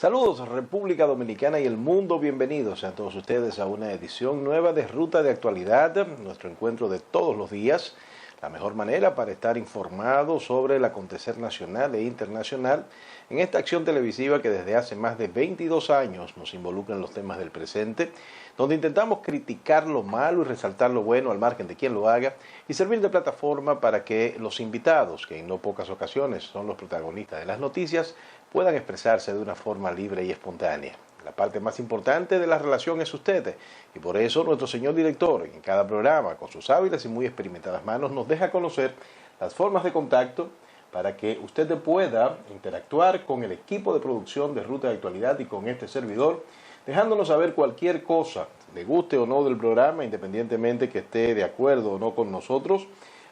Saludos República Dominicana y el mundo, bienvenidos a todos ustedes a una edición nueva de Ruta de Actualidad, nuestro encuentro de todos los días, la mejor manera para estar informado sobre el acontecer nacional e internacional en esta acción televisiva que desde hace más de 22 años nos involucra en los temas del presente, donde intentamos criticar lo malo y resaltar lo bueno al margen de quien lo haga y servir de plataforma para que los invitados, que en no pocas ocasiones son los protagonistas de las noticias, puedan expresarse de una forma libre y espontánea. La parte más importante de la relación es usted, y por eso nuestro señor director, en cada programa, con sus hábiles y muy experimentadas manos, nos deja conocer las formas de contacto para que usted pueda interactuar con el equipo de producción de Ruta de Actualidad y con este servidor, dejándonos saber cualquier cosa, le guste o no del programa, independientemente que esté de acuerdo o no con nosotros,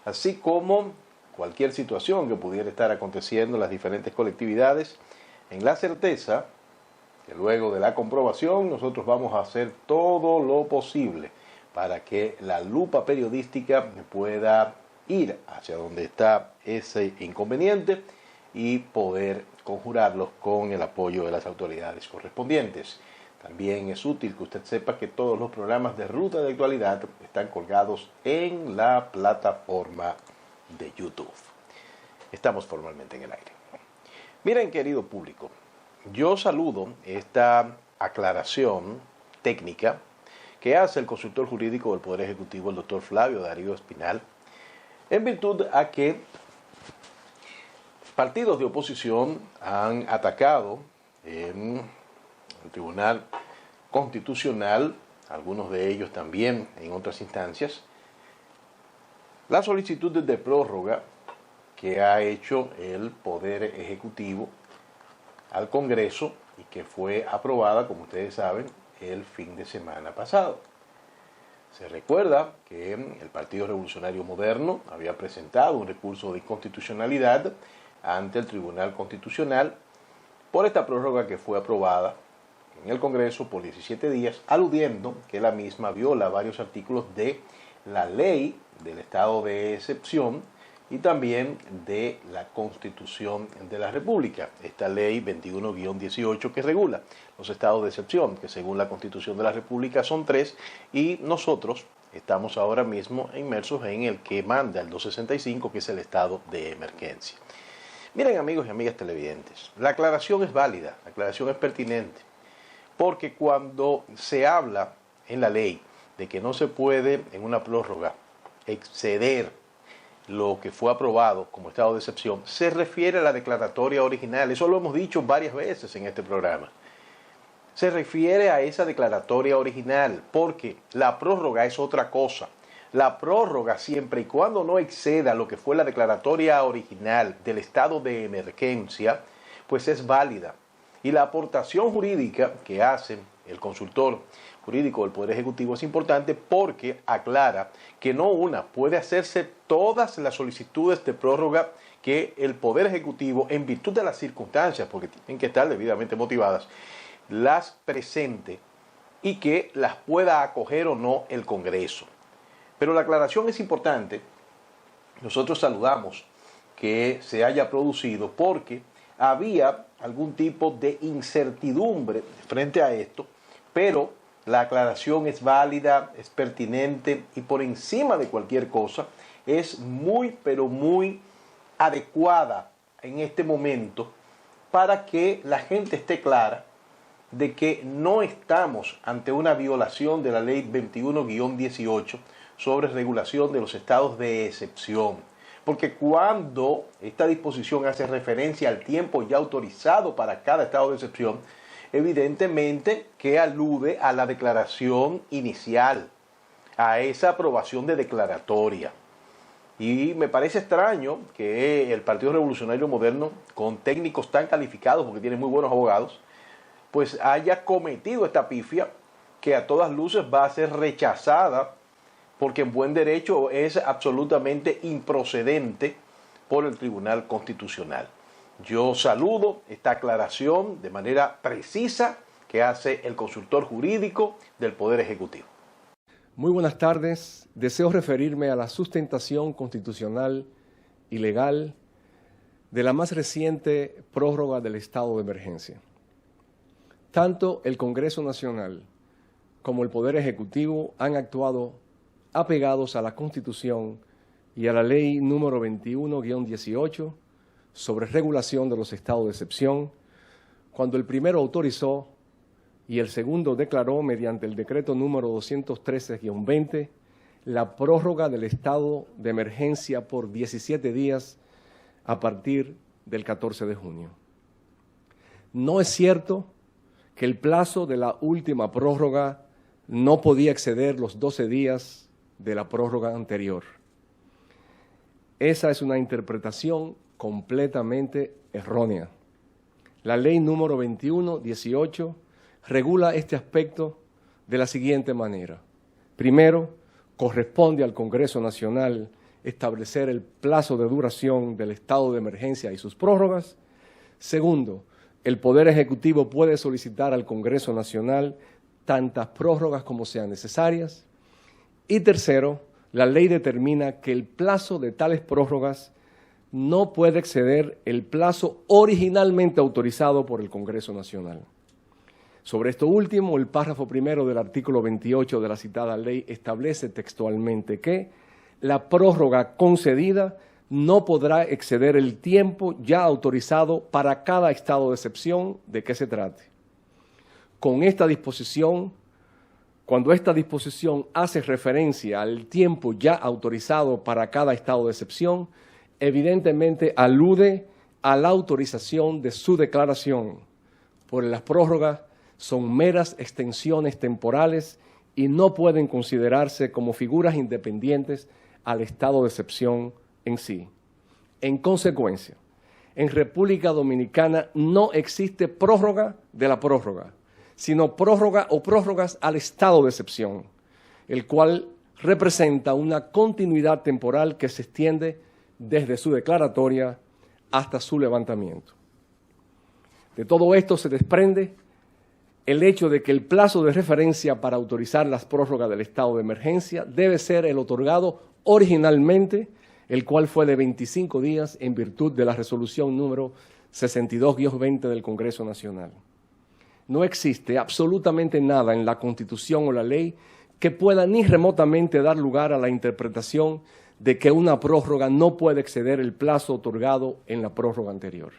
así como cualquier situación que pudiera estar aconteciendo en las diferentes colectividades, en la certeza que luego de la comprobación nosotros vamos a hacer todo lo posible para que la lupa periodística pueda ir hacia donde está ese inconveniente y poder conjurarlos con el apoyo de las autoridades correspondientes. También es útil que usted sepa que todos los programas de Ruta de Actualidad están colgados en la plataforma de YouTube. Estamos formalmente en el aire. Miren, querido público, yo saludo esta aclaración técnica que hace el consultor jurídico del Poder Ejecutivo, el doctor Flavio Darío Espinal, en virtud a que partidos de oposición han atacado en el Tribunal Constitucional, algunos de ellos también en otras instancias, la solicitud de prórroga que ha hecho el Poder Ejecutivo al Congreso y que fue aprobada, como ustedes saben, el fin de semana pasado. Se recuerda que el Partido Revolucionario Moderno había presentado un recurso de inconstitucionalidad ante el Tribunal Constitucional por esta prórroga que fue aprobada en el Congreso por 17 días, aludiendo que la misma viola varios artículos de la ley del estado de excepción y también de la Constitución de la República, esta ley 21-18 que regula los estados de excepción, que según la Constitución de la República son 3, y nosotros estamos ahora mismo inmersos en el que manda el 265, que es el estado de emergencia. Miren, amigos y amigas televidentes, la aclaración es válida, la aclaración es pertinente, porque cuando se habla en la ley de que no se puede en una prórroga exceder lo que fue aprobado como estado de excepción, se refiere a la declaratoria original. Eso lo hemos dicho varias veces en este programa. Se refiere a esa declaratoria original, porque la prórroga es otra cosa. La prórroga, siempre y cuando no exceda lo que fue la declaratoria original del estado de emergencia, pues es válida. Y la aportación jurídica que hace el consultor jurídico del Poder Ejecutivo es importante porque aclara que no una, puede hacerse todas las solicitudes de prórroga que el Poder Ejecutivo, en virtud de las circunstancias, porque tienen que estar debidamente motivadas, las presente y que las pueda acoger o no el Congreso. Pero la aclaración es importante. Nosotros saludamos que se haya producido porque había algún tipo de incertidumbre frente a esto, pero la aclaración es válida, es pertinente y por encima de cualquier cosa es muy, pero muy adecuada en este momento para que la gente esté clara de que no estamos ante una violación de la ley 21-18 sobre regulación de los estados de excepción. Porque cuando esta disposición hace referencia al tiempo ya autorizado para cada estado de excepción, evidentemente que alude a la declaración inicial, a esa aprobación de declaratoria. Y me parece extraño que el Partido Revolucionario Moderno, con técnicos tan calificados, porque tiene muy buenos abogados, pues haya cometido esta pifia que a todas luces va a ser rechazada porque en buen derecho es absolutamente improcedente por el Tribunal Constitucional. Yo saludo esta aclaración de manera precisa que hace el consultor jurídico del Poder Ejecutivo. Muy buenas tardes. Deseo referirme a la sustentación constitucional y legal de la más reciente prórroga del estado de emergencia. tanto el Congreso Nacional como el Poder Ejecutivo han actuado apegados a la Constitución y a la Ley número 21-18 sobre regulación de los estados de excepción, cuando el primero autorizó y el segundo declaró mediante el decreto número 213-20 la prórroga del estado de emergencia por 17 días a partir del 14 de junio. No es cierto que el plazo de la última prórroga no podía exceder los 12 días de la prórroga anterior. Esa es una interpretación completamente errónea. La ley número 21-18 regula este aspecto de la siguiente manera. Primero, corresponde al Congreso Nacional establecer el plazo de duración del estado de emergencia y sus prórrogas. Segundo, el Poder Ejecutivo puede solicitar al Congreso Nacional tantas prórrogas como sean necesarias. Y tercero, la ley determina que el plazo de tales prórrogas no puede exceder el plazo originalmente autorizado por el Congreso Nacional. Sobre esto último, el párrafo primero del artículo 28 de la citada ley establece textualmente que la prórroga concedida no podrá exceder el tiempo ya autorizado para cada estado de excepción de que se trate. Con esta disposición, cuando esta disposición hace referencia al tiempo ya autorizado para cada estado de excepción, evidentemente alude a la autorización de su declaración, porque las prórrogas son meras extensiones temporales y no pueden considerarse como figuras independientes al estado de excepción en sí. En consecuencia, en República Dominicana no existe prórroga de la prórroga, sino prórroga o prórrogas al estado de excepción, el cual representa una continuidad temporal que se extiende desde su declaratoria hasta su levantamiento. De todo esto se desprende el hecho de que el plazo de referencia para autorizar las prórrogas del estado de emergencia debe ser el otorgado originalmente, el cual fue de 25 días en virtud de la resolución número 62-20 del Congreso Nacional. No existe absolutamente nada en la Constitución o la ley que pueda ni remotamente dar lugar a la interpretación de que una prórroga no puede exceder el plazo otorgado en la prórroga anterior.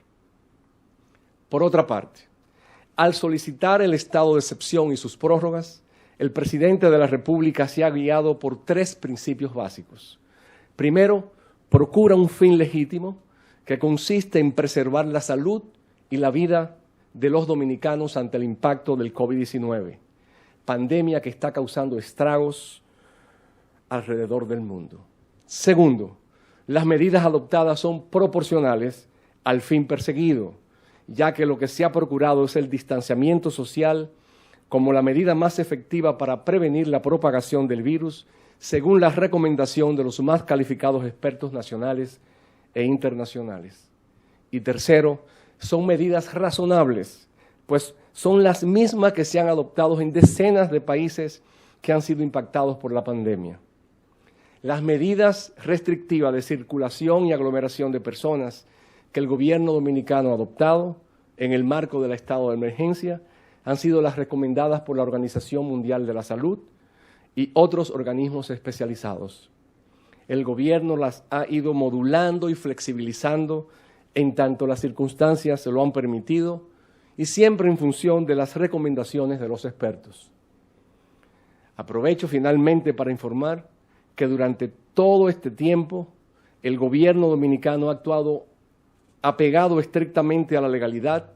Por otra parte, al solicitar el estado de excepción y sus prórrogas, el presidente de la República se ha guiado por tres principios básicos. Primero, procura un fin legítimo que consiste en preservar la salud y la vida de los dominicanos ante el impacto del COVID-19, pandemia que está causando estragos alrededor del mundo. Segundo, las medidas adoptadas son proporcionales al fin perseguido, ya que lo que se ha procurado es el distanciamiento social como la medida más efectiva para prevenir la propagación del virus, según la recomendación de los más calificados expertos nacionales e internacionales. Y tercero, son medidas razonables, pues son las mismas que se han adoptado en decenas de países que han sido impactados por la pandemia. Las medidas restrictivas de circulación y aglomeración de personas que el gobierno dominicano ha adoptado en el marco del estado de emergencia han sido las recomendadas por la Organización Mundial de la Salud y otros organismos especializados. El gobierno las ha ido modulando y flexibilizando en tanto las circunstancias se lo han permitido y siempre en función de las recomendaciones de los expertos. Aprovecho finalmente para informar que durante todo este tiempo el gobierno dominicano ha actuado apegado estrictamente a la legalidad,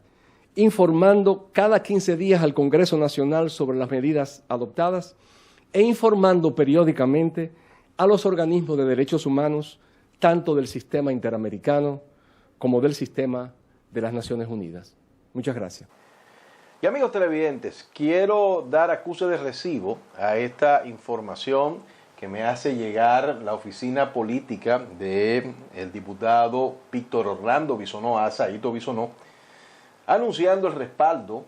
informando cada 15 días al Congreso Nacional sobre las medidas adoptadas e informando periódicamente a los organismos de derechos humanos, tanto del sistema interamericano como del sistema de las Naciones Unidas. Muchas gracias. Y amigos televidentes, quiero dar acuse de recibo a esta información que me hace llegar la oficina política del diputado Víctor Orlando Bisonó Asa, Hito Bisonó, anunciando el respaldo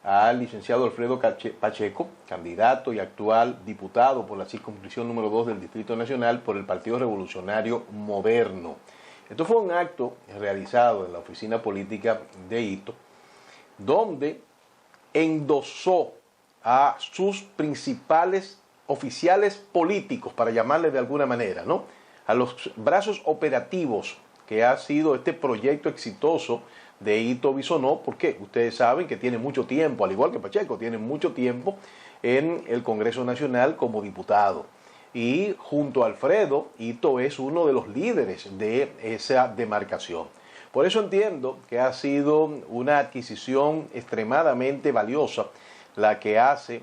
al licenciado Alfredo Pacheco, candidato y actual diputado por la circunscripción número 2 del Distrito Nacional por el Partido Revolucionario Moderno. Esto fue un acto realizado en la oficina política de Hito, donde endosó a sus principales oficiales políticos, para llamarles de alguna manera, ¿no?, a los brazos operativos que ha sido este proyecto exitoso de Ito Bisonó, porque ustedes saben que tiene mucho tiempo, al igual que Pacheco, tiene mucho tiempo en el Congreso Nacional como diputado. Y junto a Alfredo, Ito es uno de los líderes de esa demarcación. Por eso entiendo que ha sido una adquisición extremadamente valiosa la que hace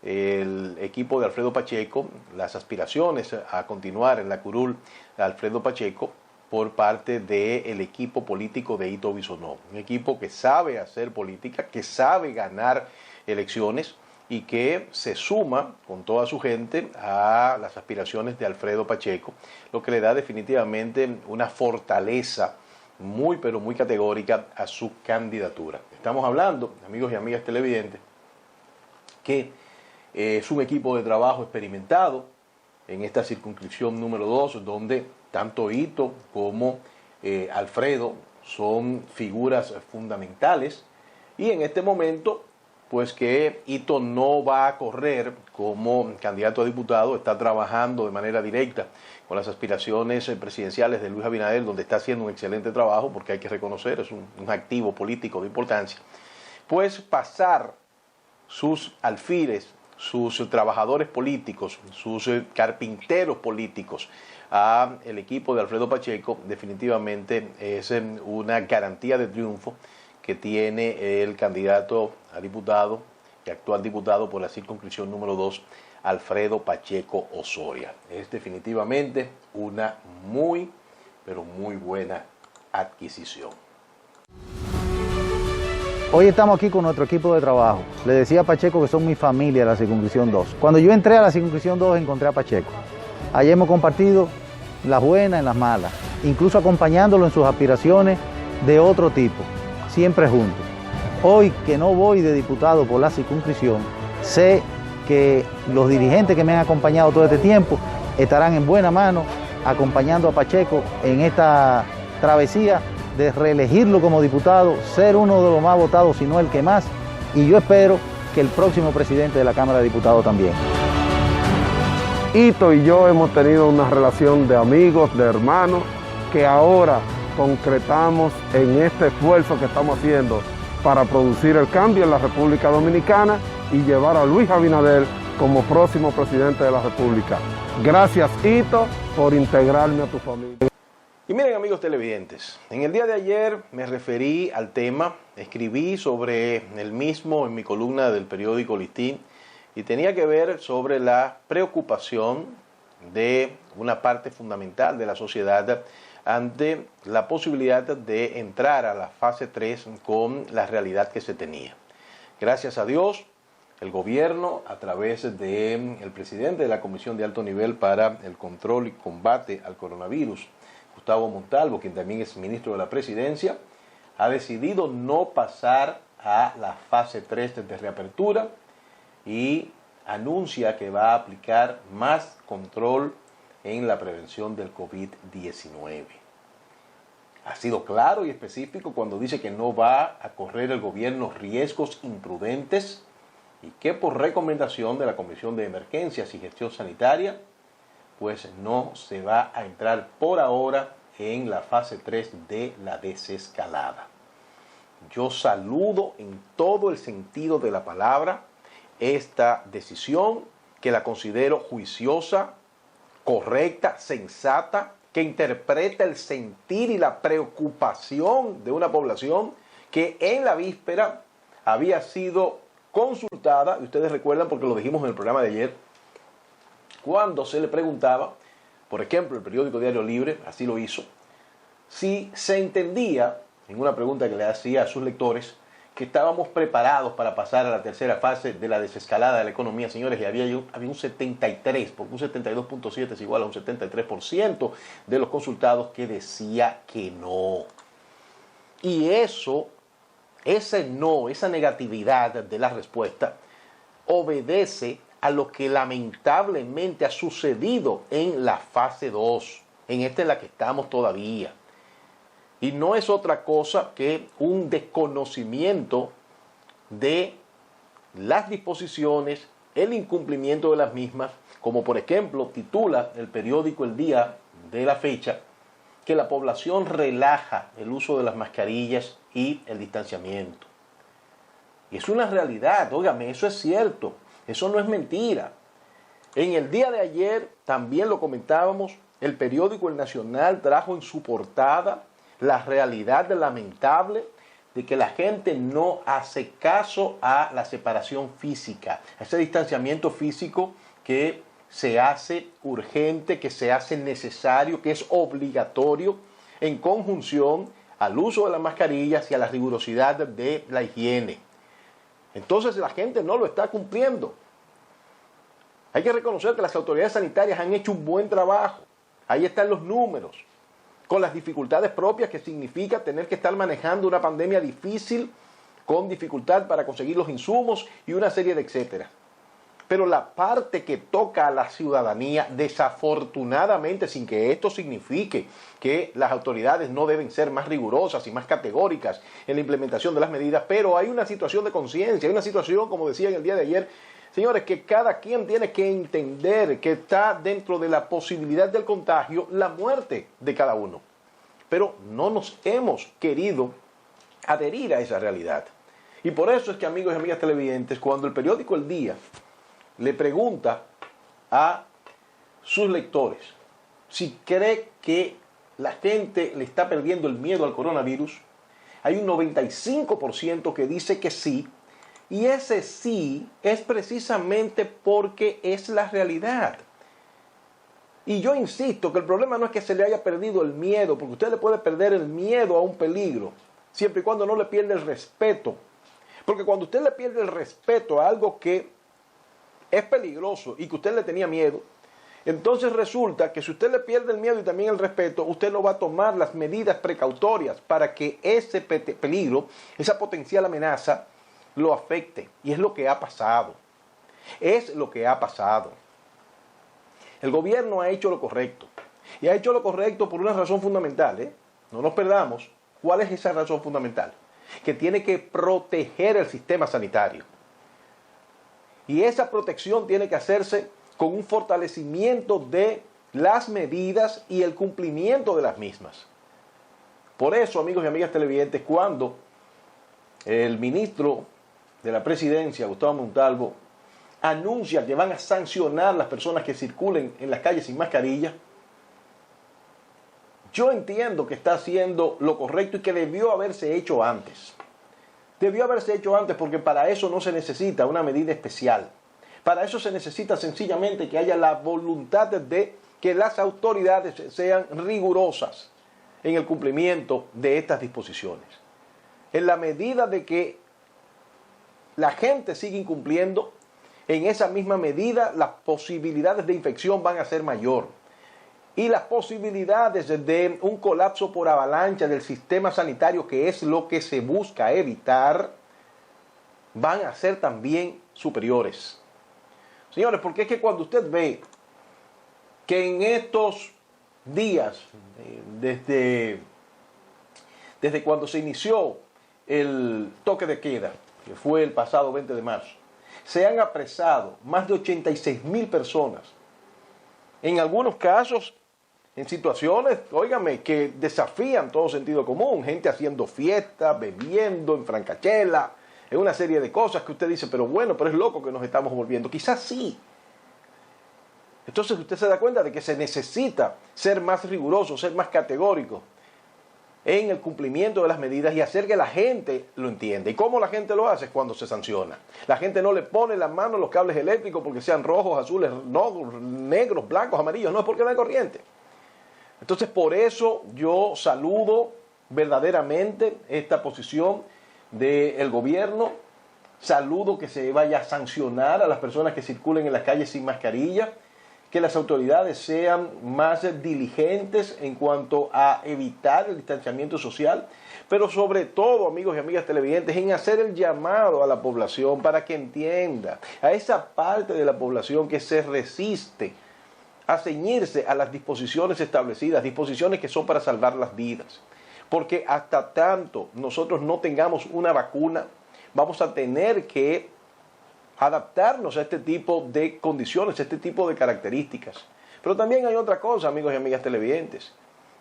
el equipo de Alfredo Pacheco, las aspiraciones a continuar en la curul de Alfredo Pacheco por parte del equipo político de Ito Bisonó. Un equipo que sabe hacer política, que sabe ganar elecciones y que se suma con toda su gente a las aspiraciones de Alfredo Pacheco, lo que le da definitivamente una fortaleza muy pero muy categórica a su candidatura. Estamos hablando, amigos y amigas televidentes, que es un equipo de trabajo experimentado en esta circunscripción número 2, donde tanto Ito como Alfredo son figuras fundamentales, y en este momento, pues que Ito no va a correr como candidato a diputado, está trabajando de manera directa con las aspiraciones presidenciales de Luis Abinader, donde está haciendo un excelente trabajo, porque hay que reconocer, es un activo político de importancia, pues pasar sus alfiles, sus trabajadores políticos, sus carpinteros políticos a el equipo de Alfredo Pacheco, definitivamente es una garantía de triunfo que tiene el candidato a diputado y actual diputado por la circunscripción número 2, Alfredo Pacheco Osoria. Es definitivamente una muy, pero muy buena adquisición. Hoy estamos aquí con nuestro equipo de trabajo. Le decía a Pacheco que son mi familia de la circunscripción 2. Cuando yo entré a la circunscripción 2 encontré a Pacheco. Allí hemos compartido las buenas y las malas, incluso acompañándolo en sus aspiraciones de otro tipo, siempre juntos. Hoy que no voy de diputado por la circunscripción, sé que los dirigentes que me han acompañado todo este tiempo estarán en buena mano acompañando a Pacheco en esta travesía de reelegirlo como diputado, ser uno de los más votados, si no el que más, y yo espero que el próximo presidente de la Cámara de Diputados también. Ito y yo hemos tenido una relación de amigos, de hermanos, que ahora concretamos en este esfuerzo que estamos haciendo para producir el cambio en la República Dominicana y llevar a Luis Abinader como próximo presidente de la República. Gracias, Ito, por integrarme a tu familia. Y miren, amigos televidentes, en el día de ayer me referí al tema, escribí sobre el mismo en mi columna del periódico Listín, y tenía que ver sobre la preocupación de una parte fundamental de la sociedad ante la posibilidad de entrar a la fase 3 con la realidad que se tenía. Gracias a Dios, el gobierno, a través del presidente de la Comisión de Alto Nivel para el Control y Combate al Coronavirus, Gustavo Montalvo, quien también es ministro de la Presidencia, ha decidido no pasar a la fase 3 de reapertura y anuncia que va a aplicar más control en la prevención del COVID-19. Ha sido claro y específico cuando dice que no va a correr el gobierno riesgos imprudentes y que por recomendación de la Comisión de Emergencias y Gestión Sanitaria, pues no se va a entrar por ahora en la fase 3 de la desescalada. Yo saludo en todo el sentido de la palabra esta decisión, que la considero juiciosa, correcta, sensata, que interpreta el sentir y la preocupación de una población que en la víspera había sido consultada, y ustedes recuerdan porque lo dijimos en el programa de ayer, cuando se le preguntaba, por ejemplo, el periódico Diario Libre, así lo hizo, si se entendía, en una pregunta que le hacía a sus lectores, que estábamos preparados para pasar a la tercera fase de la desescalada de la economía, señores, y había un 73, porque un 72.7 es igual a un 73% de los consultados que decía que no. Y ese no, esa negatividad de la respuesta, obedece a lo que lamentablemente ha sucedido en la fase 2, en esta en la que estamos todavía. Y no es otra cosa que un desconocimiento de las disposiciones, el incumplimiento de las mismas, como por ejemplo titula el periódico El Día de la fecha, que la población relaja el uso de las mascarillas y el distanciamiento. Y es una realidad, óigame, eso es cierto, eso no es mentira. En el día de ayer, también lo comentábamos, el periódico El Nacional trajo en su portada la realidad lamentable de que la gente no hace caso a la separación física, a ese distanciamiento físico que se hace urgente, que se hace necesario, que es obligatorio en conjunción al uso de las mascarillas y a la rigurosidad de la higiene. Entonces la gente no lo está cumpliendo. Hay que reconocer que las autoridades sanitarias han hecho un buen trabajo. Ahí están los números, con las dificultades propias que significa tener que estar manejando una pandemia difícil, con dificultad para conseguir los insumos y una serie de etcétera. Pero la parte que toca a la ciudadanía, desafortunadamente, sin que esto signifique que las autoridades no deben ser más rigurosas y más categóricas en la implementación de las medidas, pero hay una situación de conciencia, hay una situación, como decía en el día de ayer, señores, que cada quien tiene que entender que está dentro de la posibilidad del contagio la muerte de cada uno. Pero no nos hemos querido adherir a esa realidad. Y por eso es que, amigos y amigas televidentes, cuando el periódico El Día le pregunta a sus lectores si cree que la gente le está perdiendo el miedo al coronavirus, hay un 95% que dice que sí, y ese sí es precisamente porque es la realidad. Y yo insisto que el problema no es que se le haya perdido el miedo, porque usted le puede perder el miedo a un peligro, siempre y cuando no le pierda el respeto. Porque cuando usted le pierde el respeto a algo que es peligroso y que usted le tenía miedo, entonces resulta que si usted le pierde el miedo y también el respeto, usted no va a tomar las medidas precautorias para que ese peligro, esa potencial amenaza, lo afecte. Y es lo que ha pasado. Es lo que ha pasado. El gobierno ha hecho lo correcto. Y ha hecho lo correcto por una razón fundamental, No nos perdamos. ¿Cuál es esa razón fundamental? Que tiene que proteger el sistema sanitario. Y esa protección tiene que hacerse con un fortalecimiento de las medidas y el cumplimiento de las mismas. Por eso, amigos y amigas televidentes, cuando el ministro de la Presidencia, Gustavo Montalvo, anuncia que van a sancionar a las personas que circulen en las calles sin mascarilla, yo entiendo que está haciendo lo correcto y que debió haberse hecho antes. Debió haberse hecho antes porque para eso no se necesita una medida especial. Para eso se necesita sencillamente que haya la voluntad de que las autoridades sean rigurosas en el cumplimiento de estas disposiciones. En la medida de que la gente sigue incumpliendo, en esa misma medida las posibilidades de infección van a ser mayor. Y las posibilidades de un colapso por avalancha del sistema sanitario, que es lo que se busca evitar, van a ser también superiores. Señores, porque es que cuando usted ve que en estos días, desde cuando se inició el toque de queda, que fue el pasado 20 de marzo, se han apresado más de 86,000 personas. En algunos casos, en situaciones, óigame, que desafían todo sentido común. Gente haciendo fiestas, bebiendo en francachela, en una serie de cosas que usted dice, pero bueno, pero es loco que nos estamos volviendo. Quizás sí. Entonces usted se da cuenta de que se necesita ser más riguroso, ser más categórico en el cumplimiento de las medidas y hacer que la gente lo entienda. ¿Y cómo la gente lo hace? Cuando se sanciona. La gente no le pone la mano a los cables eléctricos porque sean rojos, azules, negros, blancos, amarillos. No, es porque no hay corriente. Entonces, por eso yo saludo verdaderamente esta posición del gobierno. Saludo que se vaya a sancionar a las personas que circulen en las calles sin mascarilla, que las autoridades sean más diligentes en cuanto a evitar el distanciamiento social, pero sobre todo, amigos y amigas televidentes, en hacer el llamado a la población para que entienda, a esa parte de la población que se resiste a ceñirse a las disposiciones establecidas, disposiciones que son para salvar las vidas. Porque hasta tanto nosotros no tengamos una vacuna, vamos a tener que adaptarnos a este tipo de condiciones, a este tipo de características. Pero también hay otra cosa, amigos y amigas televidentes.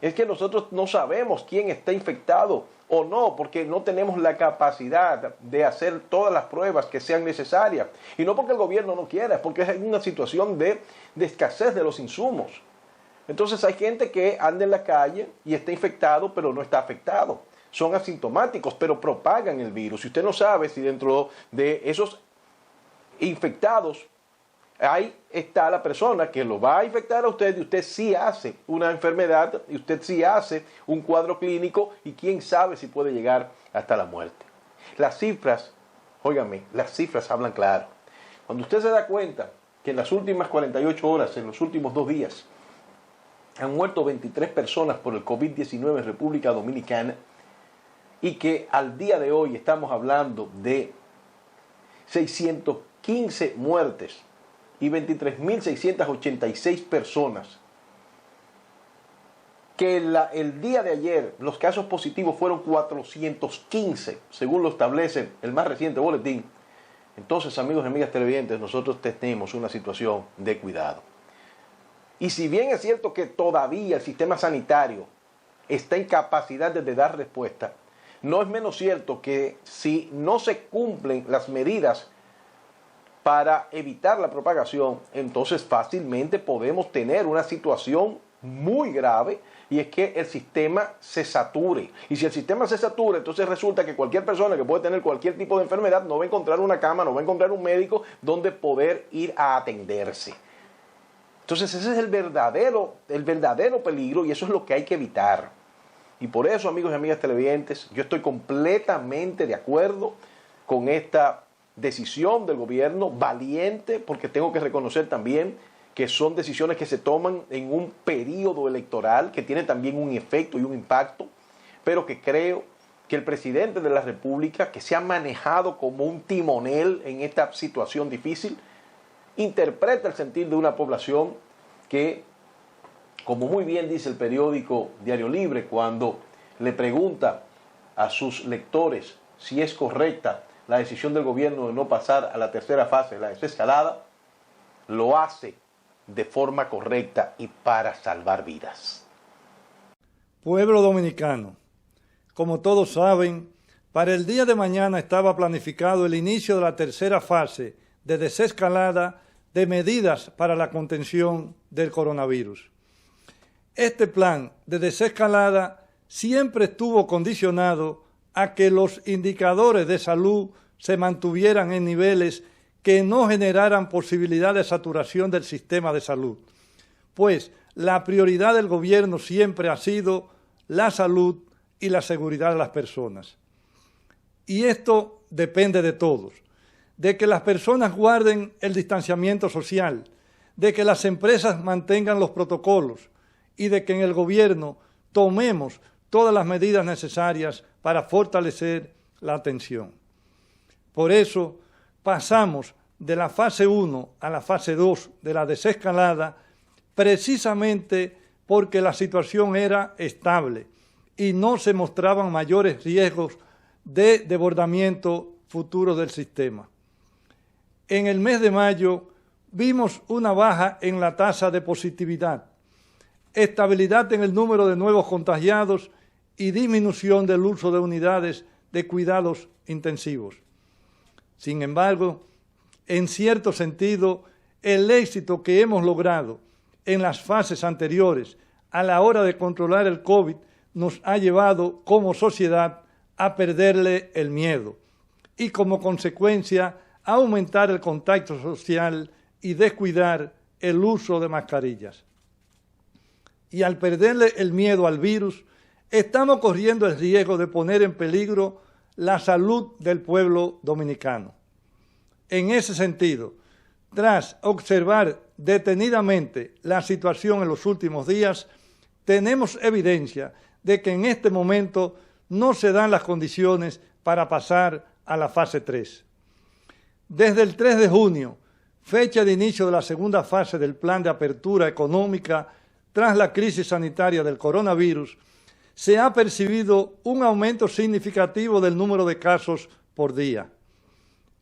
Es que nosotros no sabemos quién está infectado o no, porque no tenemos la capacidad de hacer todas las pruebas que sean necesarias. Y no porque el gobierno no quiera, es porque hay una situación de escasez de los insumos. Entonces hay gente que anda en la calle y está infectado, pero no está afectado. Son asintomáticos, pero propagan el virus. Y usted no sabe si dentro de esos infectados ahí está la persona que lo va a infectar a usted y usted sí hace una enfermedad y usted sí hace un cuadro clínico y quién sabe si puede llegar hasta la muerte. Las cifras, óigame, las cifras hablan claro. Cuando usted se da cuenta que en las últimas 48 horas, en los últimos 2 días, han muerto 23 personas por el COVID-19 en República Dominicana y que al día de hoy estamos hablando de 615 muertes y 23.686 personas, que el día de ayer los casos positivos fueron 415, según lo establece el más reciente boletín. Entonces, amigos y amigas televidentes, nosotros tenemos una situación de cuidado. Y si bien es cierto que todavía el sistema sanitario está en capacidad de dar respuesta, no es menos cierto que si no se cumplen las medidas para evitar la propagación, entonces fácilmente podemos tener una situación muy grave, y es que el sistema se sature. Y si el sistema se satura, entonces resulta que cualquier persona que puede tener cualquier tipo de enfermedad no va a encontrar una cama, no va a encontrar un médico donde poder ir a atenderse. Entonces ese es el verdadero peligro, y eso es lo que hay que evitar. Y por eso, amigos y amigas televidentes, yo estoy completamente de acuerdo con esta decisión del gobierno, valiente, porque tengo que reconocer también que son decisiones que se toman en un periodo electoral que tiene también un efecto y un impacto, pero que creo que el presidente de la República, que se ha manejado como un timonel en esta situación difícil, interpreta el sentir de una población que, como muy bien dice el periódico Diario Libre, cuando le pregunta a sus lectores si es correcta la decisión del gobierno de no pasar a la tercera fase, la desescalada, lo hace de forma correcta y para salvar vidas. Pueblo dominicano, como todos saben, para el día de mañana estaba planificado el inicio de la tercera fase de desescalada de medidas para la contención del coronavirus. Este plan de desescalada siempre estuvo condicionado a que los indicadores de salud se mantuvieran en niveles que no generaran posibilidad de saturación del sistema de salud, pues la prioridad del gobierno siempre ha sido la salud y la seguridad de las personas. Y esto depende de todos, de que las personas guarden el distanciamiento social, de que las empresas mantengan los protocolos y de que en el gobierno tomemos todas las medidas necesarias para fortalecer la atención. Por eso pasamos de la fase 1 a la fase 2 de la desescalada, precisamente porque la situación era estable y no se mostraban mayores riesgos de desbordamiento futuro del sistema. En el mes de mayo vimos una baja en la tasa de positividad, estabilidad en el número de nuevos contagiados y disminución del uso de unidades de cuidados intensivos. Sin embargo, en cierto sentido, el éxito que hemos logrado en las fases anteriores a la hora de controlar el COVID nos ha llevado como sociedad a perderle el miedo y como consecuencia a aumentar el contacto social y descuidar el uso de mascarillas. Y al perderle el miedo al virus, estamos corriendo el riesgo de poner en peligro la salud del pueblo dominicano. En ese sentido, tras observar detenidamente la situación en los últimos días, tenemos evidencia de que en este momento no se dan las condiciones para pasar a la fase 3. Desde el 3 de junio, fecha de inicio de la segunda fase del plan de apertura económica tras la crisis sanitaria del coronavirus, se ha percibido un aumento significativo del número de casos por día.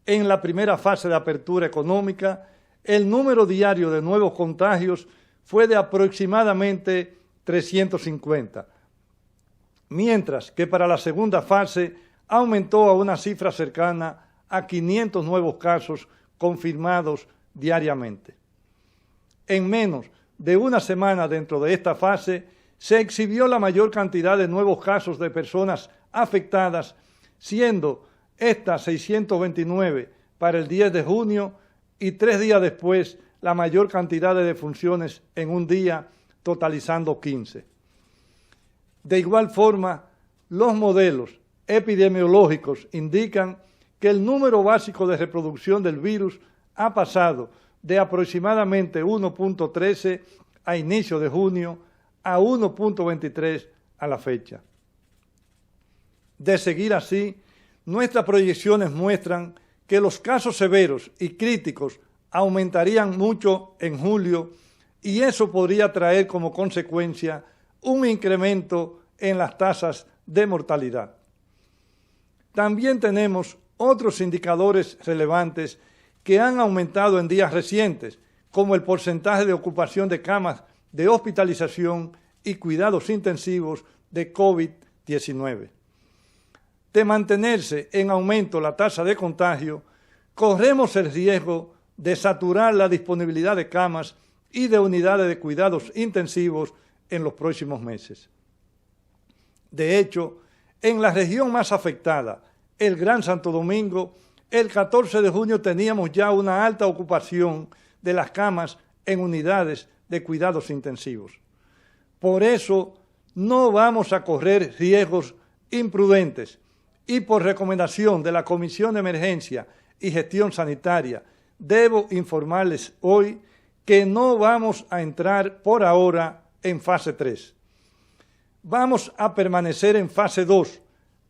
en la primera fase de apertura económica, el número diario de nuevos contagios fue de aproximadamente 350, mientras que para la segunda fase aumentó a una cifra cercana a 500 nuevos casos confirmados diariamente. En menos de una semana dentro de esta fase, se exhibió la mayor cantidad de nuevos casos de personas afectadas, siendo estas 629 para el 10 de junio y 3 días después la mayor cantidad de defunciones en un día, totalizando 15. De igual forma, los modelos epidemiológicos indican que el número básico de reproducción del virus ha pasado de aproximadamente 1.13 a inicio de junio a 1.23 a la fecha. De seguir así, nuestras proyecciones muestran que los casos severos y críticos aumentarían mucho en julio y eso podría traer como consecuencia un incremento en las tasas de mortalidad. También tenemos otros indicadores relevantes que han aumentado en días recientes, como el porcentaje de ocupación de camas de hospitalización y cuidados intensivos de COVID-19. De mantenerse en aumento la tasa de contagio, corremos el riesgo de saturar la disponibilidad de camas y de unidades de cuidados intensivos en los próximos meses. De hecho, en la región más afectada, el Gran Santo Domingo, el 14 de junio teníamos ya una alta ocupación de las camas en unidades de cuidados intensivos. Por eso, no vamos a correr riesgos imprudentes y por recomendación de la Comisión de Emergencia y Gestión Sanitaria, debo informarles hoy que no vamos a entrar por ahora en fase 3. Vamos a permanecer en fase 2,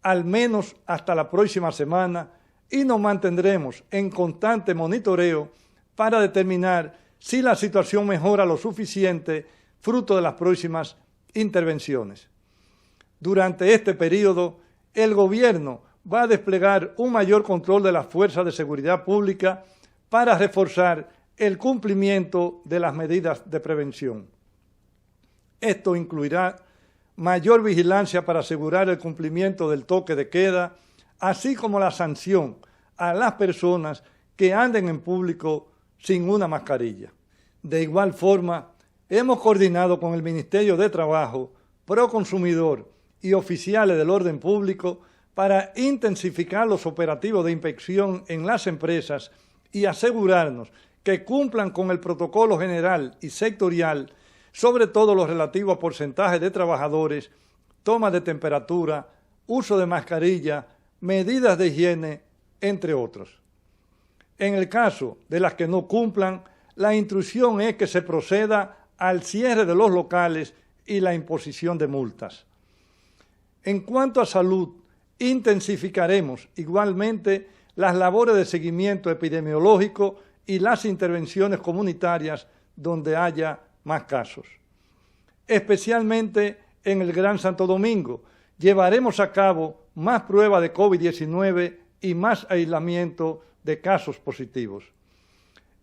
al menos hasta la próxima semana, y nos mantendremos en constante monitoreo para determinar si la situación mejora lo suficiente fruto de las próximas intervenciones. Durante este periodo, el gobierno va a desplegar un mayor control de las fuerzas de seguridad pública para reforzar el cumplimiento de las medidas de prevención. Esto incluirá mayor vigilancia para asegurar el cumplimiento del toque de queda, así como la sanción a las personas que anden en público sin una mascarilla. De igual forma, hemos coordinado con el Ministerio de Trabajo, Proconsumidor y oficiales del orden público para intensificar los operativos de inspección en las empresas y asegurarnos que cumplan con el protocolo general y sectorial, sobre todo lo relativo a porcentaje de trabajadores, toma de temperatura, uso de mascarilla, medidas de higiene, entre otros. En el caso de las que no cumplan, la instrucción es que se proceda al cierre de los locales y la imposición de multas. En cuanto a salud, intensificaremos igualmente las labores de seguimiento epidemiológico y las intervenciones comunitarias donde haya más casos. Especialmente en el Gran Santo Domingo, llevaremos a cabo más pruebas de COVID-19 y más aislamiento de casos positivos.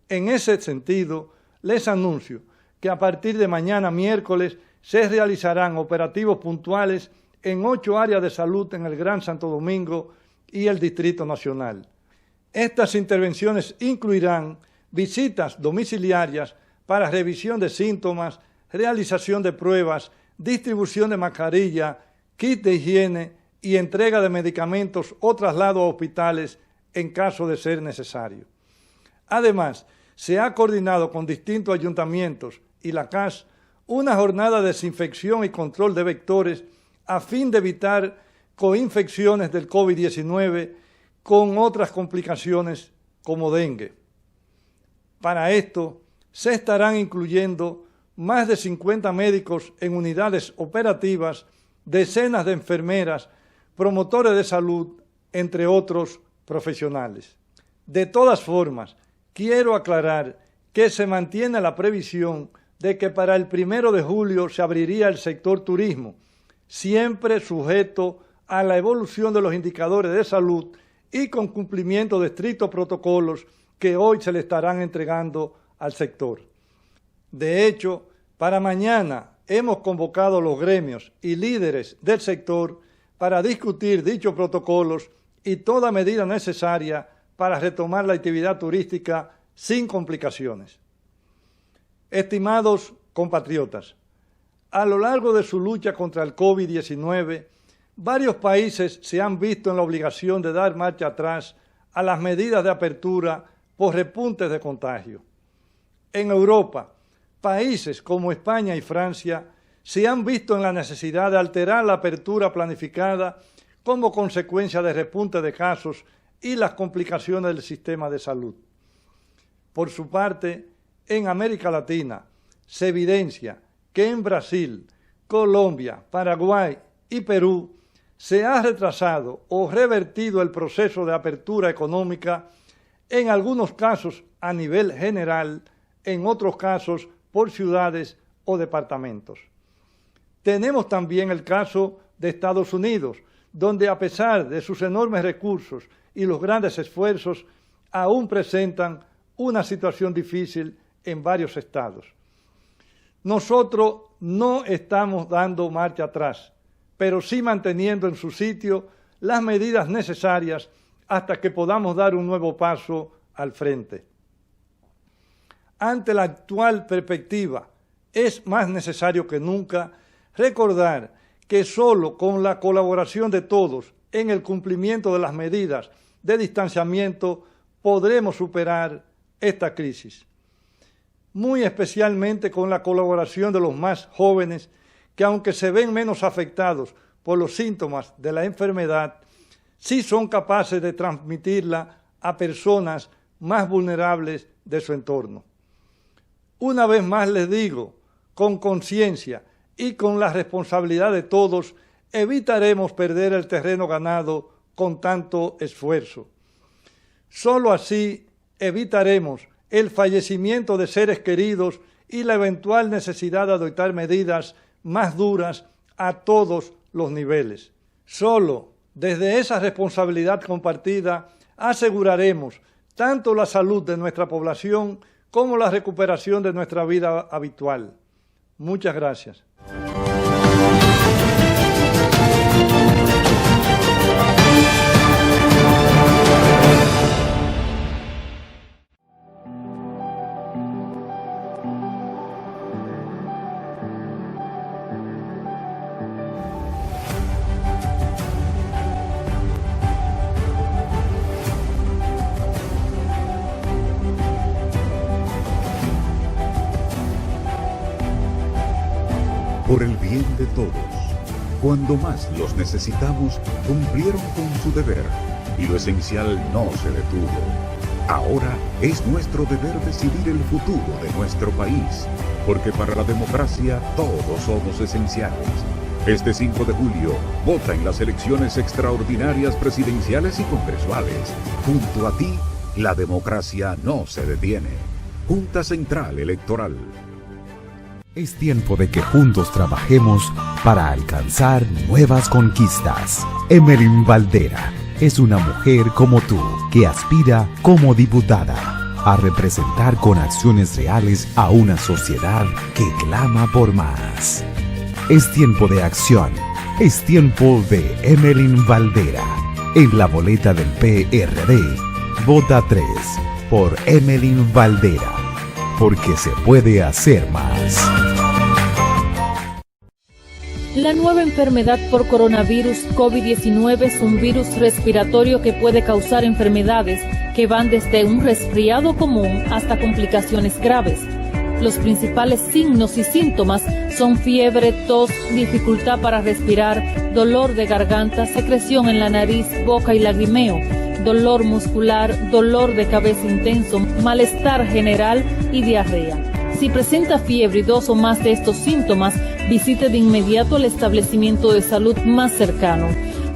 En ese sentido, les anuncio que a partir de mañana miércoles se realizarán operativos puntuales en 8 áreas de salud en el Gran Santo Domingo y el Distrito Nacional. Estas intervenciones incluirán visitas domiciliarias para revisión de síntomas, realización de pruebas, distribución de mascarilla, kit de higiene y entrega de medicamentos o traslado a hospitales en caso de ser necesario. Además, se ha coordinado con distintos ayuntamientos y la CAS una jornada de desinfección y control de vectores a fin de evitar coinfecciones del COVID-19 con otras complicaciones como dengue. Para esto, se estarán incluyendo más de 50 médicos en unidades operativas, decenas de enfermeras, promotores de salud, entre otros profesionales. De todas formas, quiero aclarar que se mantiene la previsión de que para el 1 de julio se abriría el sector turismo, siempre sujeto a la evolución de los indicadores de salud y con cumplimiento de estrictos protocolos que hoy se le estarán entregando al sector. De hecho, para mañana hemos convocado a los gremios y líderes del sector para discutir dichos protocolos y toda medida necesaria para retomar la actividad turística sin complicaciones. Estimados compatriotas, a lo largo de su lucha contra el COVID-19, varios países se han visto en la obligación de dar marcha atrás a las medidas de apertura por repuntes de contagio. En Europa, países como España y Francia se han visto en la necesidad de alterar la apertura planificada como consecuencia de repuntes de casos y las complicaciones del sistema de salud. Por su parte, en América Latina se evidencia que en Brasil, Colombia, Paraguay y Perú se ha retrasado o revertido el proceso de apertura económica, en algunos casos a nivel general, en otros casos por ciudades o departamentos. Tenemos también el caso de Estados Unidos, donde a pesar de sus enormes recursos y los grandes esfuerzos, aún presentan una situación difícil en varios estados. Nosotros no estamos dando marcha atrás, pero sí manteniendo en su sitio las medidas necesarias hasta que podamos dar un nuevo paso al frente. Ante la actual perspectiva, es más necesario que nunca recordar que solo con la colaboración de todos en el cumplimiento de las medidas de distanciamiento podremos superar esta crisis. Muy especialmente con la colaboración de los más jóvenes, que aunque se ven menos afectados por los síntomas de la enfermedad, sí son capaces de transmitirla a personas más vulnerables de su entorno. Una vez más les digo, con conciencia y con la responsabilidad de todos, evitaremos perder el terreno ganado con tanto esfuerzo. Solo así evitaremos el fallecimiento de seres queridos y la eventual necesidad de adoptar medidas más duras a todos los niveles. Solo desde esa responsabilidad compartida aseguraremos tanto la salud de nuestra población como la recuperación de nuestra vida habitual. Muchas gracias. Por el bien de todos, cuando más los necesitamos, cumplieron con su deber y lo esencial no se detuvo. Ahora es nuestro deber decidir el futuro de nuestro país, porque para la democracia todos somos esenciales. Este 5 de julio, vota en las elecciones extraordinarias presidenciales y congresuales. Junto a ti, la democracia no se detiene. Junta Central Electoral. Es tiempo de que juntos trabajemos para alcanzar nuevas conquistas. Emelín Valdera es una mujer como tú, que aspira como diputada a representar con acciones reales a una sociedad que clama por más. Es tiempo de acción. Es tiempo de Emelín Valdera. En la boleta del PRD, vota 3 por Emelín Valdera. Porque se puede hacer más. La nueva enfermedad por coronavirus COVID-19 es un virus respiratorio que puede causar enfermedades que van desde un resfriado común hasta complicaciones graves. Los principales signos y síntomas son fiebre, tos, dificultad para respirar, dolor de garganta, secreción en la nariz, boca y lagrimeo, dolor muscular, dolor de cabeza intenso, malestar general y diarrea. Si presenta fiebre y 2 o más de estos síntomas, visite de inmediato el establecimiento de salud más cercano.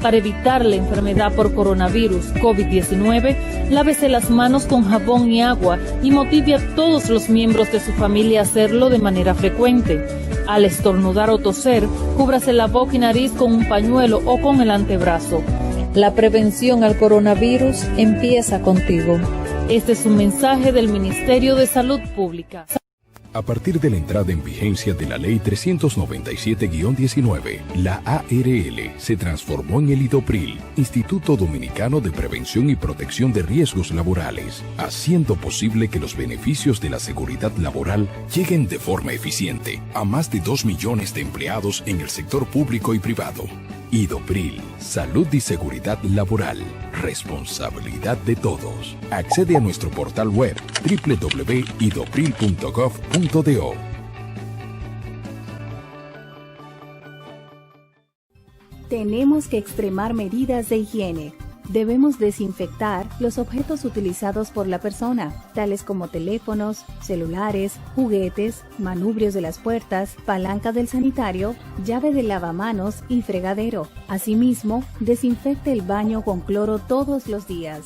Para evitar la enfermedad por coronavirus COVID-19, lávese las manos con jabón y agua y motive a todos los miembros de su familia a hacerlo de manera frecuente. Al estornudar o toser, cúbrase la boca y nariz con un pañuelo o con el antebrazo. La prevención al coronavirus empieza contigo. Este es un mensaje del Ministerio de Salud Pública. A partir de la entrada en vigencia de la Ley 397-19, la ARL se transformó en el IDOPRIL, Instituto Dominicano de Prevención y Protección de Riesgos Laborales, haciendo posible que los beneficios de la seguridad laboral lleguen de forma eficiente a más de 2 millones de empleados en el sector público y privado. IDOPRIL, Salud y Seguridad Laboral, responsabilidad de todos. Accede a nuestro portal web www.idopril.gov.do. Tenemos que extremar medidas de higiene. Debemos desinfectar los objetos utilizados por la persona, tales como teléfonos, celulares, juguetes, manubrios de las puertas, palanca del sanitario, llave del lavamanos y fregadero. Asimismo, desinfecte el baño con cloro todos los días.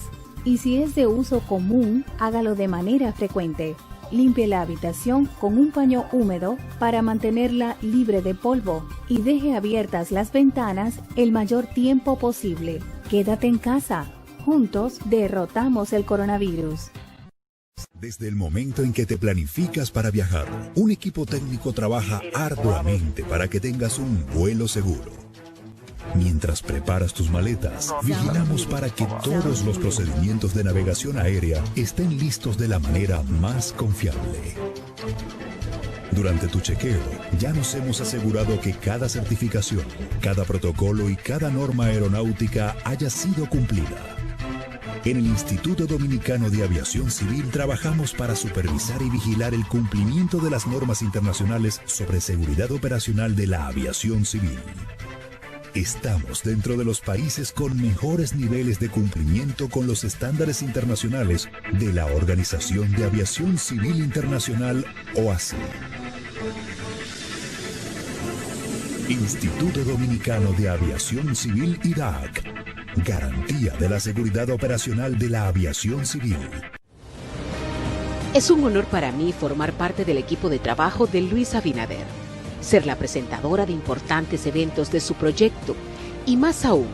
Y si es de uso común, hágalo de manera frecuente. Limpie la habitación con un paño húmedo para mantenerla libre de polvo y deje abiertas las ventanas el mayor tiempo posible. Quédate en casa. Juntos derrotamos el coronavirus. Desde el momento en que te planificas para viajar, un equipo técnico trabaja arduamente para que tengas un vuelo seguro. Mientras preparas tus maletas, vigilamos para que todos los procedimientos de navegación aérea estén listos de la manera más confiable. Durante tu chequeo, ya nos hemos asegurado que cada certificación, cada protocolo y cada norma aeronáutica haya sido cumplida. En el Instituto Dominicano de Aviación Civil trabajamos para supervisar y vigilar el cumplimiento de las normas internacionales sobre seguridad operacional de la aviación civil. Estamos dentro de los países con mejores niveles de cumplimiento con los estándares internacionales de la Organización de Aviación Civil Internacional, OACI. Instituto Dominicano de Aviación Civil IDAC. Garantía de la seguridad operacional de la aviación civil. Es un honor para mí formar parte del equipo de trabajo de Luis Abinader, ser la presentadora de importantes eventos de su proyecto y más aún,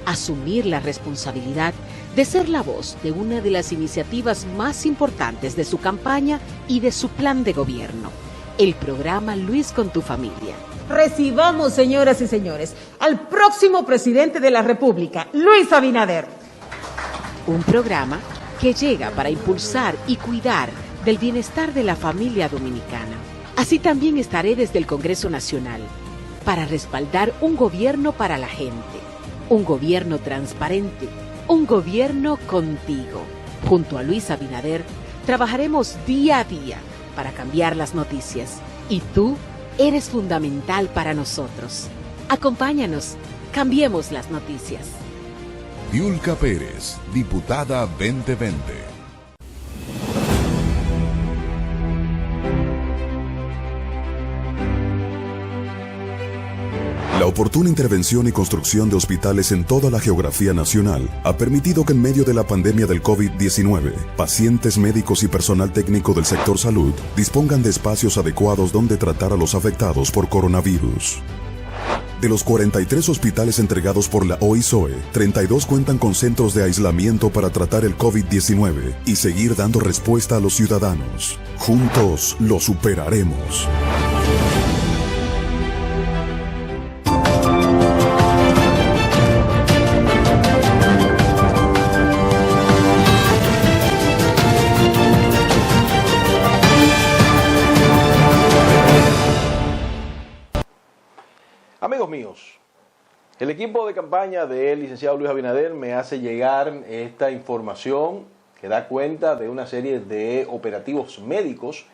asumir la responsabilidad de ser la voz de una de las iniciativas más importantes de su campaña y de su plan de gobierno, el programa Luis con tu familia. Recibamos, señoras y señores, al próximo presidente de la República, Luis Abinader. Un programa que llega para impulsar y cuidar del bienestar de la familia dominicana. Así también estaré desde el Congreso Nacional para respaldar un gobierno para la gente, un gobierno transparente, un gobierno contigo. Junto a Luis Abinader, trabajaremos día a día para cambiar las noticias. Y tú eres fundamental para nosotros. Acompáñanos, cambiemos las noticias. Yulka Pérez, diputada 2020. La oportuna intervención y construcción de hospitales en toda la geografía nacional ha permitido que en medio de la pandemia del COVID-19, pacientes, médicos y personal técnico del sector salud dispongan de espacios adecuados donde tratar a los afectados por coronavirus. De los 43 hospitales entregados por la OISOE, 32 cuentan con centros de aislamiento para tratar el COVID-19 y seguir dando respuesta a los ciudadanos. Juntos lo superaremos. Amigos míos, el equipo de campaña del licenciado Luis Abinader me hace llegar esta información que da cuenta de una serie de operativos médicos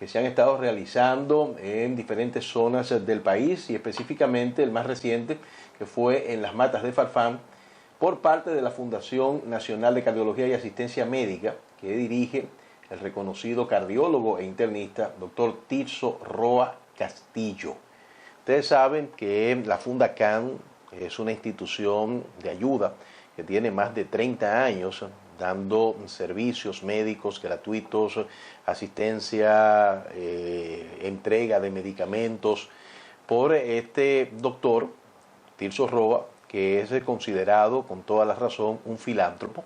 que se han estado realizando en diferentes zonas del país y específicamente el más reciente que fue en las Matas de Farfán por parte de la Fundación Nacional de Cardiología y Asistencia Médica que dirige el reconocido cardiólogo e internista doctor Tirso Roa Castillo. Ustedes saben que la Fundacan es una institución de ayuda que tiene más de 30 años dando servicios médicos gratuitos, asistencia, entrega de medicamentos por este doctor, Tirso Roa, que es considerado con toda la razón un filántropo,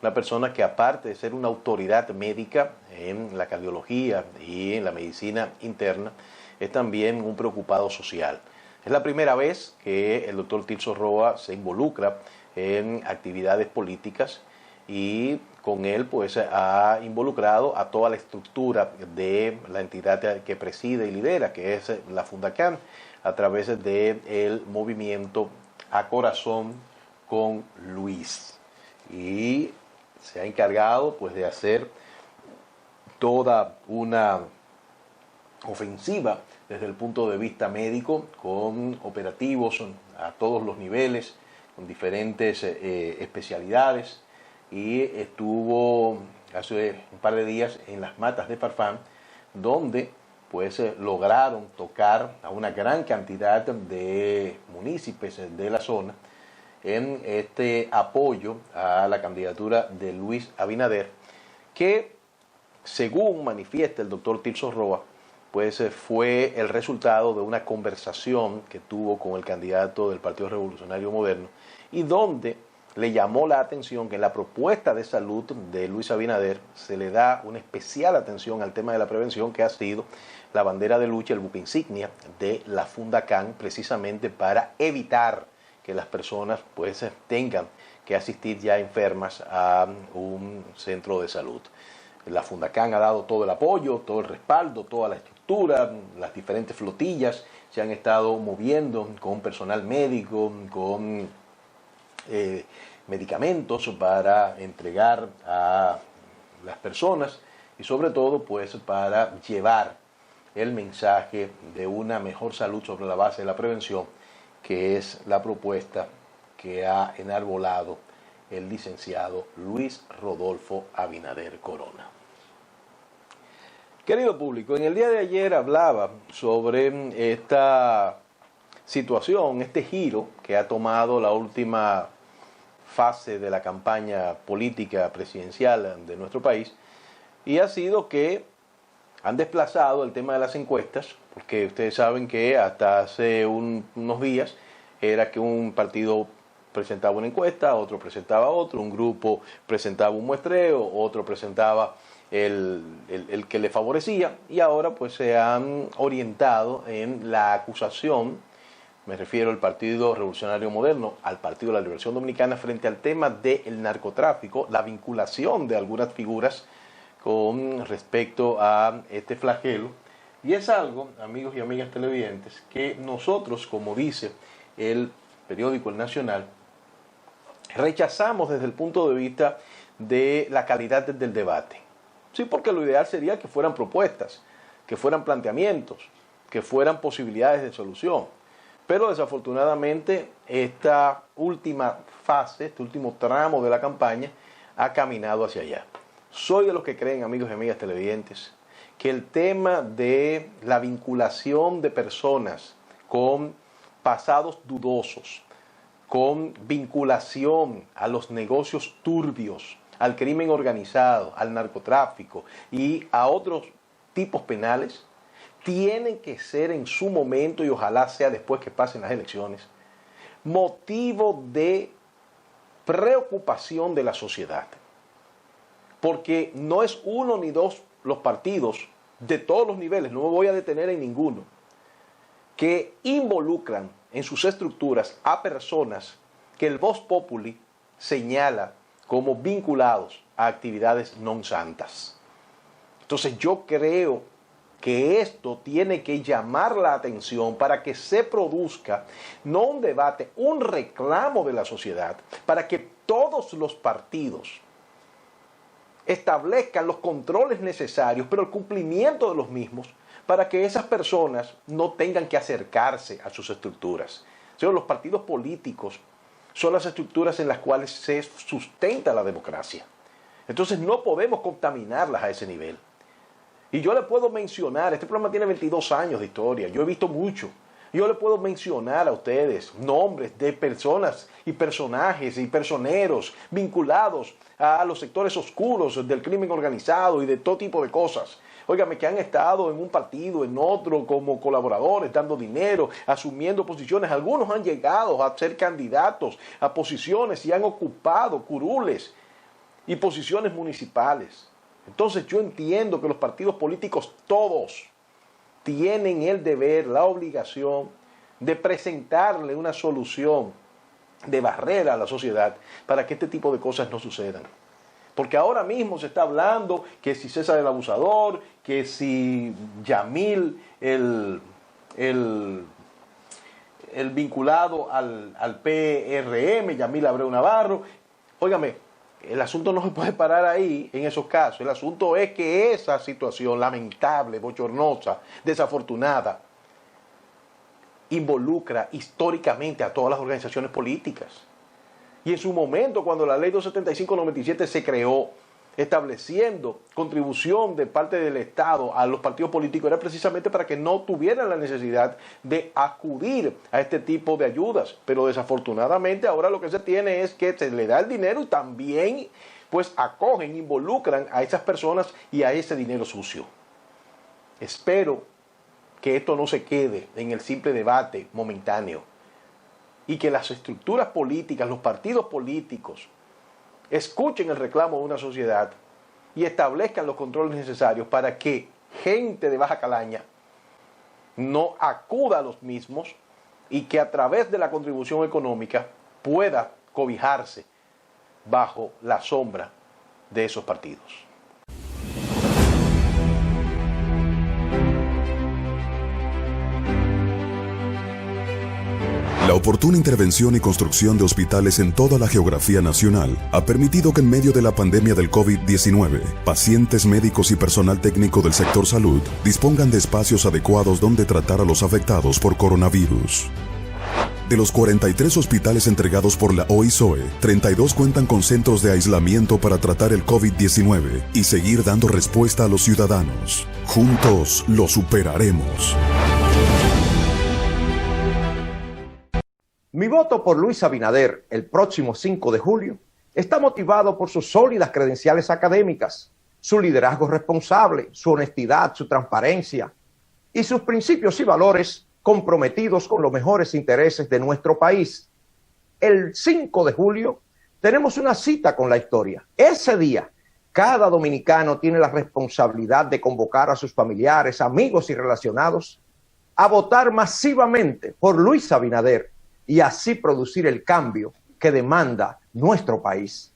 una persona que aparte de ser una autoridad médica en la cardiología y en la medicina interna, es también un preocupado social. Es la primera vez que el doctor Tirso Roa se involucra en actividades políticas y con él pues ha involucrado a toda la estructura de la entidad que preside y lidera, que es la Fundacan, a través del movimiento A Corazón con Luis. Y se ha encargado pues de hacer toda una ofensiva desde el punto de vista médico, con operativos a todos los niveles, con diferentes especialidades, y estuvo hace un par de días en las matas de Farfán, donde pues lograron tocar a una gran cantidad de municipios de la zona en este apoyo a la candidatura de Luis Abinader, que según manifiesta el doctor Tirso Roa, pues fue el resultado de una conversación que tuvo con el candidato del Partido Revolucionario Moderno, y donde le llamó la atención que en la propuesta de salud de Luis Abinader se le da una especial atención al tema de la prevención, que ha sido la bandera de lucha, el buque insignia de la Fundacan, precisamente para evitar que las personas pues tengan que asistir ya enfermas a un centro de salud. La Fundacan ha dado todo el apoyo, todo el respaldo, toda la estructura, las diferentes flotillas se han estado moviendo con personal médico, con medicamentos para entregar a las personas y sobre todo pues para llevar el mensaje de una mejor salud sobre la base de la prevención, que es la propuesta que ha enarbolado el licenciado Luis Rodolfo Abinader Corona. Querido público, en el día de ayer hablaba sobre esta situación, este giro que ha tomado la última fase de la campaña política presidencial de nuestro país, y ha sido que han desplazado el tema de las encuestas, porque ustedes saben que hasta hace unos días era que un partido presentaba una encuesta, otro presentaba otro, un grupo presentaba un muestreo, otro presentaba el que le favorecía, y ahora pues se han orientado en la acusación, me refiero al Partido Revolucionario Moderno, al Partido de la Liberación Dominicana, frente al tema del narcotráfico, la vinculación de algunas figuras con respecto a este flagelo. Y es algo, amigos y amigas televidentes, que nosotros, como dice el periódico El Nacional, rechazamos desde el punto de vista de la calidad del debate. Sí, porque lo ideal sería que fueran propuestas, que fueran planteamientos, que fueran posibilidades de solución. Pero desafortunadamente esta última fase, este último tramo de la campaña ha caminado hacia allá. Soy de los que creen, amigos y amigas televidentes, que el tema de la vinculación de personas con pasados dudosos, con vinculación a los negocios turbios, al crimen organizado, al narcotráfico y a otros tipos penales, tienen que ser en su momento, y ojalá sea después que pasen las elecciones, motivo de preocupación de la sociedad. Porque no es uno ni dos los partidos de todos los niveles, no me voy a detener en ninguno, que involucran en sus estructuras a personas que el Vox Populi señala como vinculados a actividades non santas. Entonces yo creo que esto tiene que llamar la atención para que se produzca no un debate, un reclamo de la sociedad, para que todos los partidos establezcan los controles necesarios, pero el cumplimiento de los mismos, para que esas personas no tengan que acercarse a sus estructuras. O sea, los partidos políticos son las estructuras en las cuales se sustenta la democracia. Entonces no podemos contaminarlas a ese nivel. Y yo le puedo mencionar, este programa tiene 22 años de historia, yo he visto mucho. Yo le puedo mencionar a ustedes nombres de personas y personajes y personeros vinculados a los sectores oscuros del crimen organizado y de todo tipo de cosas. óigame, que han estado en un partido, en otro, como colaboradores, dando dinero, asumiendo posiciones. Algunos han llegado a ser candidatos a posiciones y han ocupado curules y posiciones municipales. Entonces yo entiendo que los partidos políticos todos tienen el deber, la obligación de presentarle una solución de barrera a la sociedad para que este tipo de cosas no sucedan. Porque ahora mismo se está hablando que si César el abusador, que si Yamil el vinculado al PRM, Yamil Abreu Navarro. Óigame, el asunto no se puede parar ahí en esos casos. El asunto es que esa situación lamentable, bochornosa, desafortunada, involucra históricamente a todas las organizaciones políticas. Y en su momento, cuando la ley 275/97 se creó, estableciendo contribución de parte del Estado a los partidos políticos, era precisamente para que no tuvieran la necesidad de acudir a este tipo de ayudas. Pero desafortunadamente ahora lo que se tiene es que se le da el dinero y también pues acogen, involucran a esas personas y a ese dinero sucio. Espero que esto no se quede en el simple debate momentáneo y que las estructuras políticas, los partidos políticos, escuchen el reclamo de una sociedad y establezcan los controles necesarios para que gente de baja calaña no acuda a los mismos y que a través de la contribución económica pueda cobijarse bajo la sombra de esos partidos. La oportuna intervención y construcción de hospitales en toda la geografía nacional ha permitido que en medio de la pandemia del COVID-19, pacientes, médicos y personal técnico del sector salud dispongan de espacios adecuados donde tratar a los afectados por coronavirus. De los 43 hospitales entregados por la OISOE, 32 cuentan con centros de aislamiento para tratar el COVID-19 y seguir dando respuesta a los ciudadanos. Juntos lo superaremos. Mi voto por Luis Abinader el próximo 5 de julio está motivado por sus sólidas credenciales académicas, su liderazgo responsable, su honestidad, su transparencia y sus principios y valores comprometidos con los mejores intereses de nuestro país. El 5 de julio tenemos una cita con la historia. Ese día, cada dominicano tiene la responsabilidad de convocar a sus familiares, amigos y relacionados a votar masivamente por Luis Abinader y así producir el cambio que demanda nuestro país.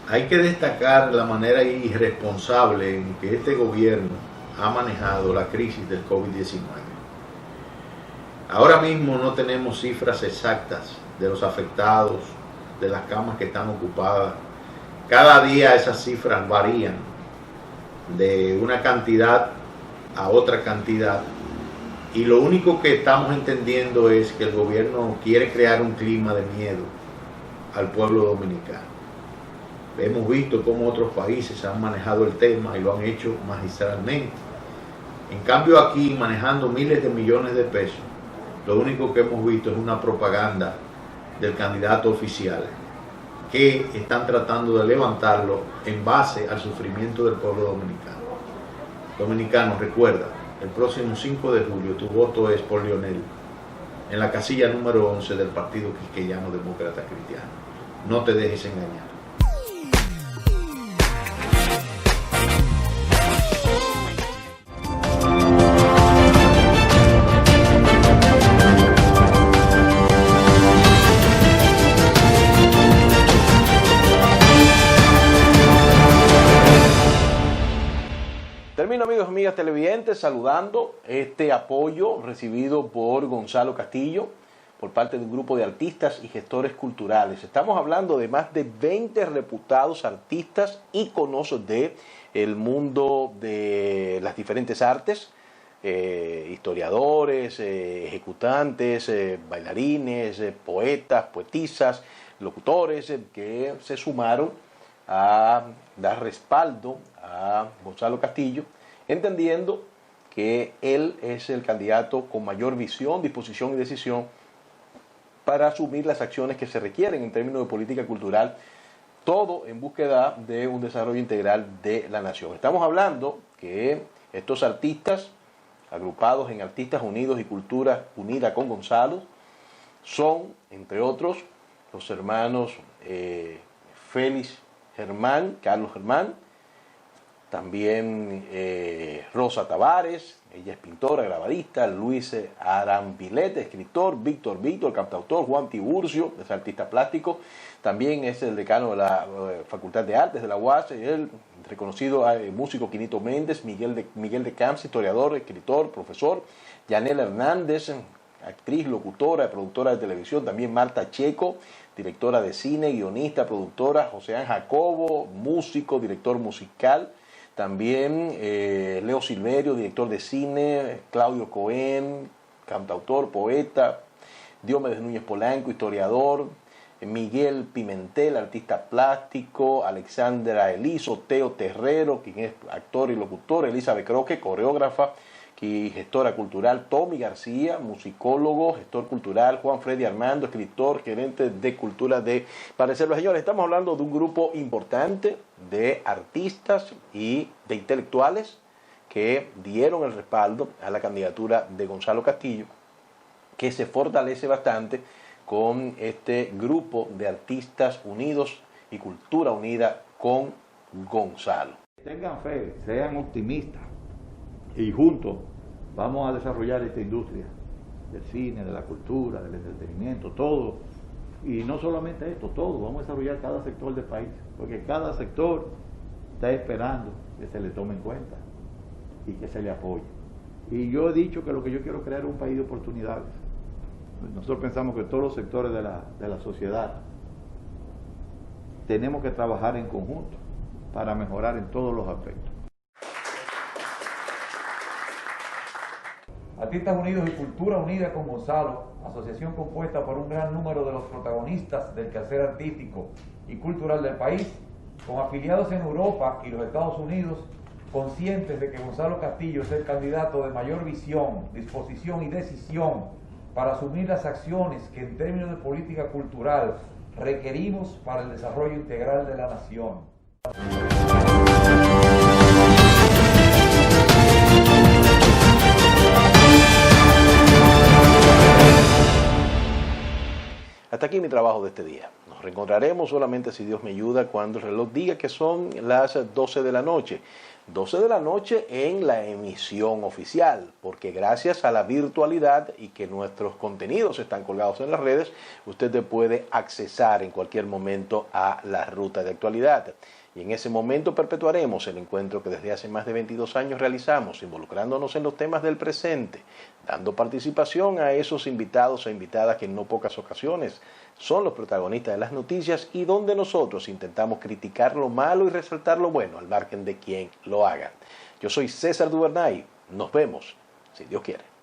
Hay que destacar la manera irresponsable en que este gobierno ha manejado la crisis del COVID-19. Ahora mismo no tenemos cifras exactas de los afectados, de las camas que están ocupadas. Cada día esas cifras varían de una cantidad a otra cantidad y lo único que estamos entendiendo es que el gobierno quiere crear un clima de miedo al pueblo dominicano. Hemos visto cómo otros países han manejado el tema y lo han hecho magistralmente. En cambio aquí, manejando miles de millones de pesos, lo único que hemos visto es una propaganda del candidato oficial, que están tratando de levantarlo en base al sufrimiento del pueblo dominicano. Dominicano, recuerda, el próximo 5 de julio tu voto es por Leonel, en la casilla número 11 del Partido Quisqueyano Demócrata Cristiano. No te dejes engañar. Termino, amigos y amigas televidentes, saludando este apoyo recibido por Gonzalo Castillo por parte de un grupo de artistas y gestores culturales. Estamos hablando de más de 20 reputados artistas íconos del mundo de las diferentes artes, historiadores, ejecutantes, bailarines, poetas, poetisas, locutores, que se sumaron a dar respaldo a Gonzalo Castillo, entendiendo que él es el candidato con mayor visión, disposición y decisión para asumir las acciones que se requieren en términos de política cultural, todo en búsqueda de un desarrollo integral de la nación. Estamos hablando que estos artistas, agrupados en Artistas Unidos y Cultura Unida con Gonzalo, son, entre otros, los hermanos Félix Germán, Carlos Germán, también Rosa Tavares, ella es pintora, grabadista, Luis Arambilete, escritor, Víctor, cantautor, Juan Tiburcio, es artista plástico, también es el decano de la Facultad de Artes de la UAS, el reconocido músico Quinito Méndez, Miguel de Camps, historiador, escritor, profesor, Yanela Hernández, actriz, locutora, productora de televisión, también Marta Checo, directora de cine, guionista, productora, José Ángel Jacobo, músico, director musical, también Leo Silverio, director de cine, Claudio Cohen, cantautor, poeta, Diomedes Núñez Polanco, historiador, Miguel Pimentel, artista plástico, Alexandra Elizo, Teo Terrero, quien es actor y locutor, Elizabeth Croque, coreógrafa y gestora cultural, Tommy García, musicólogo, gestor cultural, Juan Freddy Armando, escritor, gerente de cultura de Parecerlo. Señores, estamos hablando de un grupo importante de artistas y de intelectuales que dieron el respaldo a la candidatura de Gonzalo Castillo, que se fortalece bastante con este grupo de Artistas Unidos y Cultura Unida con Gonzalo. Tengan fe, sean optimistas y juntos vamos a desarrollar esta industria del cine, de la cultura, del entretenimiento, todo. Y no solamente esto, todo. Vamos a desarrollar cada sector del país, porque cada sector está esperando que se le tome en cuenta y que se le apoye. Y yo he dicho que lo que yo quiero crear es un país de oportunidades. Nosotros pensamos que todos los sectores de la sociedad tenemos que trabajar en conjunto para mejorar en todos los aspectos. Artistas Unidos y Cultura Unida con Gonzalo, asociación compuesta por un gran número de los protagonistas del quehacer artístico y cultural del país, con afiliados en Europa y los Estados Unidos, conscientes de que Gonzalo Castillo es el candidato de mayor visión, disposición y decisión para asumir las acciones que en términos de política cultural requerimos para el desarrollo integral de la nación. Hasta aquí mi trabajo de este día. Nos reencontraremos solamente, si Dios me ayuda, cuando el reloj diga que son las 12 de la noche. 12 de la noche en la emisión oficial, porque gracias a la virtualidad y que nuestros contenidos están colgados en las redes, usted puede accesar en cualquier momento a la ruta de actualidad. Y en ese momento perpetuaremos el encuentro que desde hace más de 22 años realizamos, involucrándonos en los temas del presente, dando participación a esos invitados e invitadas que en no pocas ocasiones son los protagonistas de las noticias y donde nosotros intentamos criticar lo malo y resaltar lo bueno al margen de quien lo haga. Yo soy César Duvernay. Nos vemos, si Dios quiere.